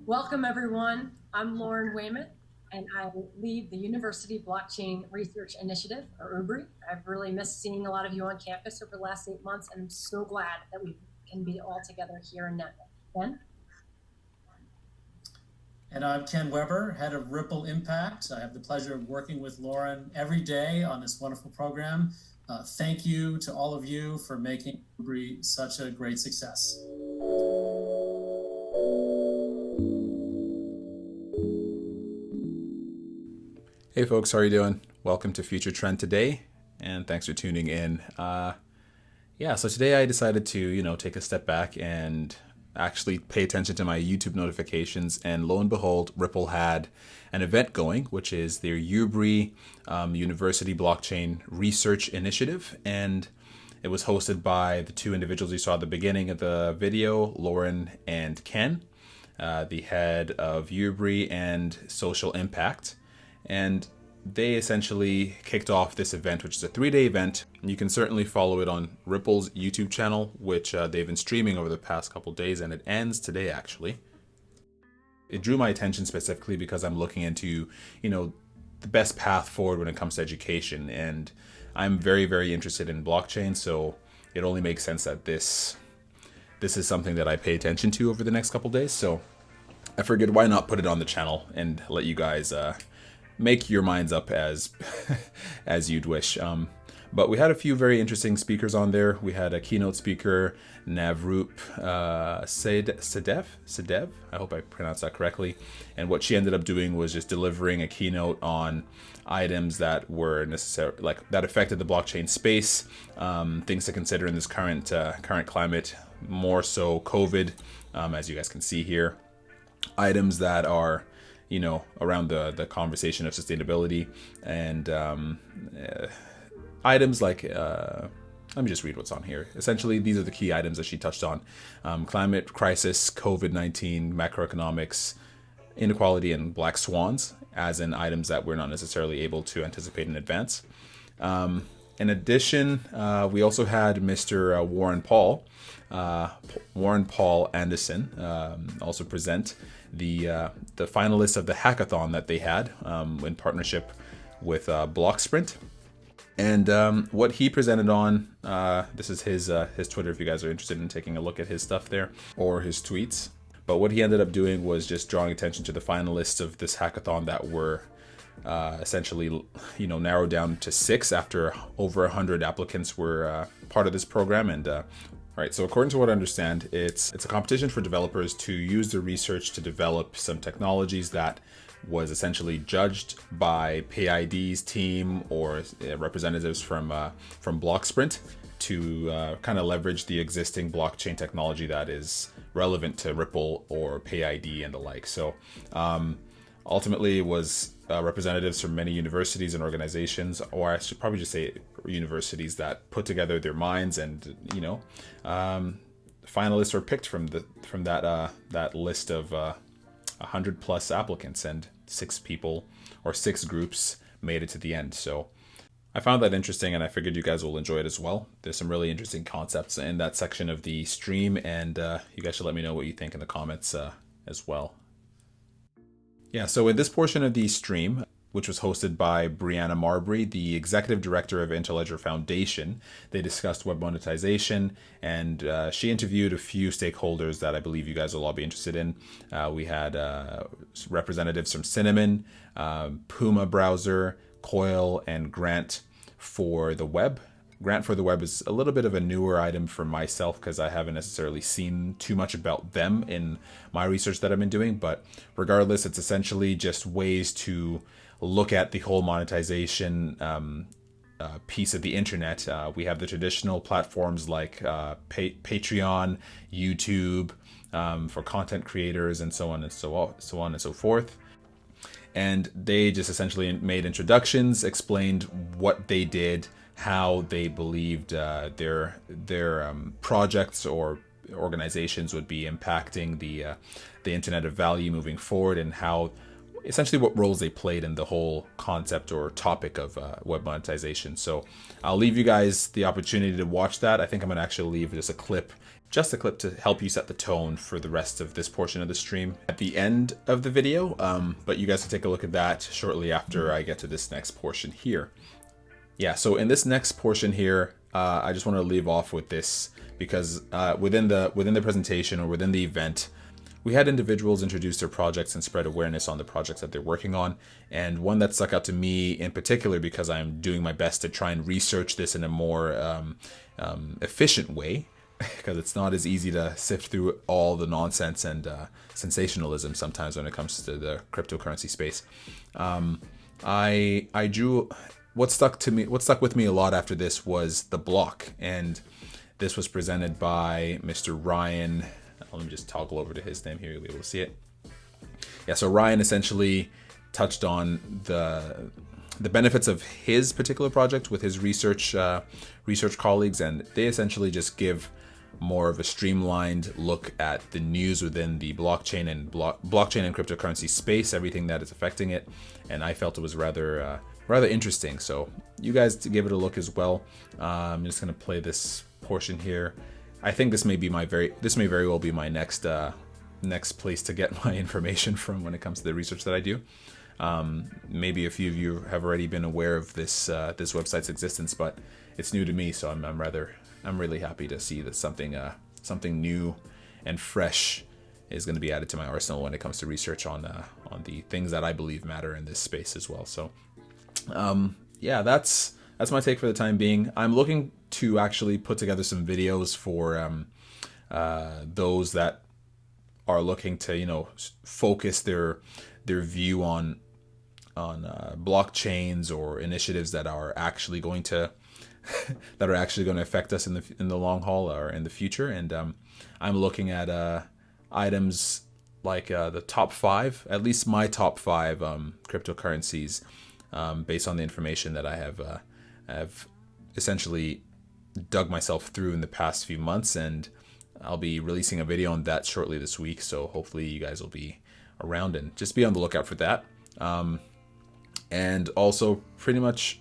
Welcome, everyone. I'm Lauren Weymouth, and I lead the University Blockchain Research Initiative, or UBRI. I've really missed seeing a lot of you on campus over the last 8 months, and I'm so glad that we can be all together here in Napa. Ben? And I'm Ken Weber, head of Ripple Impact. I have the pleasure of working with Lauren every day on this wonderful program. Thank you to all of you for making UBRI such a great success. Hey folks, how are you doing? Welcome to Future Trend today, and thanks for tuning in. So today I decided to, take a step back and actually pay attention to my YouTube notifications, and lo and behold, Ripple had an event going, which is their UBRI University Blockchain Research Initiative, and it was hosted by the two individuals you saw at the beginning of the video, Lauren and Ken, the head of UBRI and Social Impact. And they essentially kicked off this event, which is a 3-day event. You can certainly follow it on Ripple's YouTube channel, which they've been streaming over the past couple of days, and it ends today, actually. It drew my attention specifically because I'm looking into, the best path forward when it comes to education. And I'm very, very interested in blockchain, so it only makes sense that this is something that I pay attention to over the next couple of days. So I figured, why not put it on the channel and let you guys make your minds up as as you'd wish. But we had a few very interesting speakers on there. We had a keynote speaker, Navroop Sadev. I hope I pronounced that correctly. And what she ended up doing was just delivering a keynote on items that were necessary, that affected the blockchain space, things to consider in this current climate, more so COVID, as you guys can see here. Items that are around the conversation of sustainability, and items like, let me just read what's on here. Essentially, these are the key items that she touched on. Climate crisis, COVID-19, macroeconomics, inequality, and black swans, as in items that we're not necessarily able to anticipate in advance. In addition, we also had Mr. Warren Paul Anderson also present the finalists of the hackathon that they had in partnership with Blocksprint. And what he presented on, this is his Twitter if you guys are interested in taking a look at his stuff there, or his tweets. But what he ended up doing was just drawing attention to the finalists of this hackathon that were essentially, narrowed down to 6 after over 100 applicants were part of this program. And right, so according to what I understand, it's a competition for developers to use their research to develop some technologies that was essentially judged by PayID's team or representatives from Blocksprint to kind of leverage the existing blockchain technology that is relevant to Ripple or PayID and the like. So ultimately, it was representatives from many universities and organizations, or I should probably just say universities, that put together their minds, and finalists were picked from that list of 100 plus applicants, and 6 people or 6 groups made it to the end. So I found that interesting, and I figured you guys will enjoy it as well. There's some really interesting concepts in that section of the stream, and you guys should let me know what you think in the comments as well. Yeah, so in this portion of the stream, which was hosted by Brianna Marbury, the executive director of Interledger Foundation, they discussed web monetization, and she interviewed a few stakeholders that I believe you guys will all be interested in. We had representatives from Cinnamon, Puma Browser, Coil, and Grant for the Web. Grant for the Web is a little bit of a newer item for myself because I haven't necessarily seen too much about them in my research that I've been doing. But regardless, it's essentially just ways to look at the whole monetization piece of the internet. We have the traditional platforms like Patreon, YouTube, for content creators, and so on and so forth. And they just essentially made introductions, explained what they did, how they believed their projects or organizations would be impacting the Internet of Value moving forward, and how essentially what roles they played in the whole concept or topic of web monetization. So I'll leave you guys the opportunity to watch that. I think I'm going to actually leave just a clip just a clip to help you set the tone for the rest of this portion of the stream at the end of the video, but you guys can take a look at that shortly after I get to this next portion here. Yeah, so in this next portion here, I just want to leave off with this because within the presentation or within the event, we had individuals introduce their projects and spread awareness on the projects that they're working on. And one that stuck out to me in particular, because I'm doing my best to try and research this in a more efficient way, because it's not as easy to sift through all the nonsense and sensationalism sometimes when it comes to the cryptocurrency space. I drew what stuck with me a lot after this was the block, and this was presented by Mr. Ryan. Let me just toggle over to his name here, you'll be able to see it. Yeah, so Ryan essentially touched on the benefits of his particular project with his research colleagues, and they essentially just give more of a streamlined look at the news within the blockchain and cryptocurrency space, everything that is affecting it, and I felt it was rather interesting. So you guys to give it a look as well. I'm just going to play this portion here. I think this may very well be my next place to get my information from when it comes to the research that I do. Maybe a few of you have already been aware of this website's existence, but it's new to me, so I'm really happy to see that something new and fresh is going to be added to my arsenal when it comes to research on the things that I believe matter in this space as well. So yeah, that's my take for the time being. I'm looking to actually put together some videos for those that are looking to focus their view on blockchains or initiatives that are actually going to affect us in the long haul or in the future. And I'm looking at items like the top 5, at least my top 5 cryptocurrencies, based on the information that I have essentially dug myself through in the past few months, and I'll be releasing a video on that shortly this week, so hopefully you guys will be around and just be on the lookout for that. And also pretty much,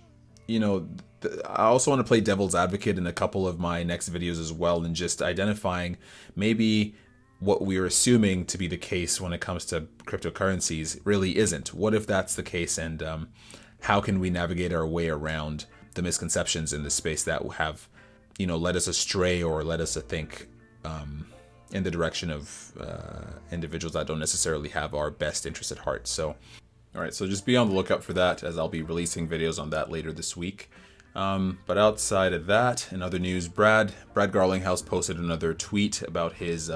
I also want to play devil's advocate in a couple of my next videos as well, and just identifying maybe what we're assuming to be the case when it comes to cryptocurrencies really isn't. What if that's the case, and how can we navigate our way around the misconceptions in this space that have led us astray or led us to think in the direction of individuals that don't necessarily have our best interest at heart. So, all right, so just be on the lookout for that, as I'll be releasing videos on that later this week. But outside of that, in other news, Brad Garlinghouse posted another tweet about his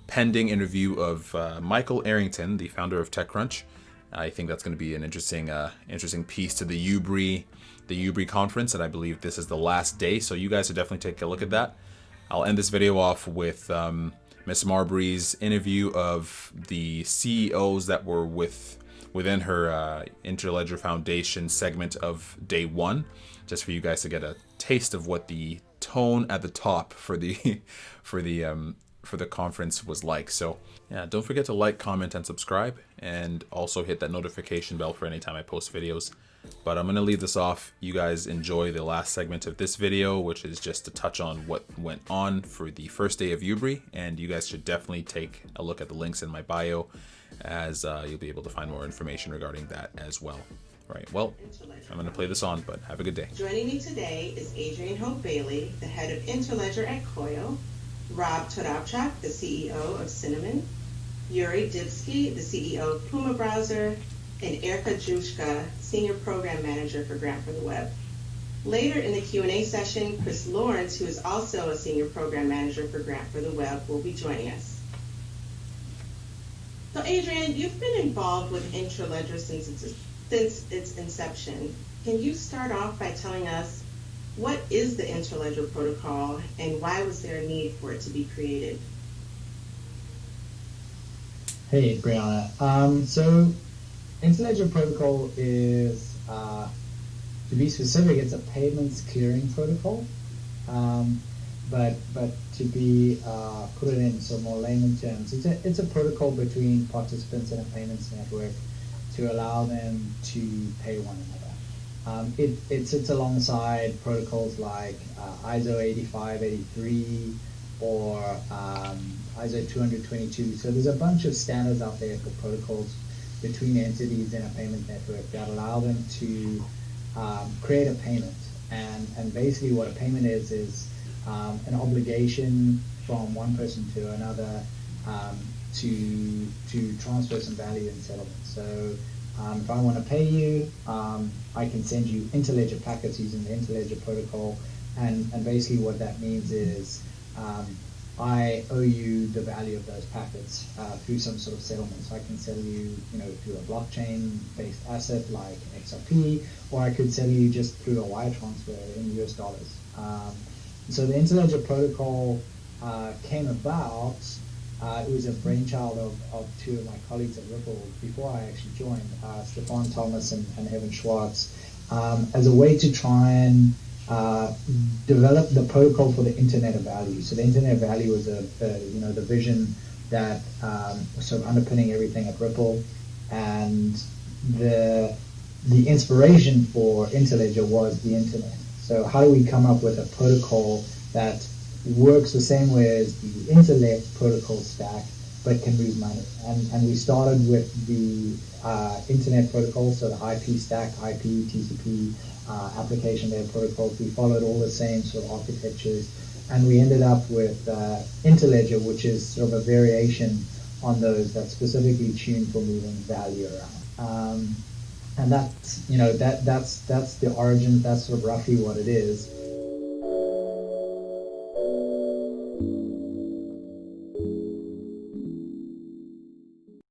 pending interview of Michael Arrington, the founder of TechCrunch. I think that's going to be an interesting piece to the UBRI conference, and I believe this is the last day, so you guys should definitely take a look at that. I'll end this video off with Ms. Marbury's interview of the CEOs that were within her Interledger Foundation segment of day 1, just for you guys to get a taste of what the tone at the top for the conference was like. So yeah, don't forget to like, comment, and subscribe, and also hit that notification bell for any time I post videos. But I'm going to leave this off. You guys enjoy the last segment of this video, which is just to touch on what went on for the first day of UBRI, and you guys should definitely take a look at the links in my bio, as you'll be able to find more information regarding that as well. All right, well, I'm going to play this on, but have a good day. Joining me today is Adrian Hope Bailey, the head of Interledger at Koyo, Rob Todobchak, the CEO of Cinnamon, Yuri Dibsky, the CEO of Puma Browser, and Erica Jushka, Senior Program Manager for Grant for the Web. Later in the Q&A session, Chris Lawrence, who is also a Senior Program Manager for Grant for the Web, will be joining us. So Adrian, you've been involved with Interledger since its inception. Can you start off by telling us what is the Interledger protocol and why was there a need for it to be created? Hey, Brianna. So Interledger protocol is, to be specific, it's a payments clearing protocol. But to be put it in some more layman terms, it's a protocol between participants in a payments network to allow them to pay one another. It sits alongside protocols like ISO 8583, or ISO 222. So there's a bunch of standards out there for protocols between entities in a payment network that allow them to create a payment. And basically what a payment is an obligation from one person to another to transfer some value in settlement. So if I want to pay you, I can send you Interledger packets using the Interledger protocol, and basically what that means is I owe you the value of those packets through some sort of settlement. So I can sell you, through a blockchain-based asset like XRP, or I could sell you just through a wire transfer in US dollars. So the Interledger protocol came about. It was a brainchild of two of my colleagues at Ripple before I actually joined, Stefan Thomas and Evan Schwartz, as a way to try and develop the protocol for the Internet of Value. So the Internet of Value was the vision that was sort of underpinning everything at Ripple, and the inspiration for Interledger was the Internet. So how do we come up with a protocol that works the same way as the Internet protocol stack, but can move money? And we started with the Internet protocol, so the IP stack, IP, TCP, application layer protocols. We followed all the same sort of architectures, and we ended up with Interledger, which is sort of a variation on those that's specifically tuned for moving value around. And that's the origin. That's sort of roughly what it is.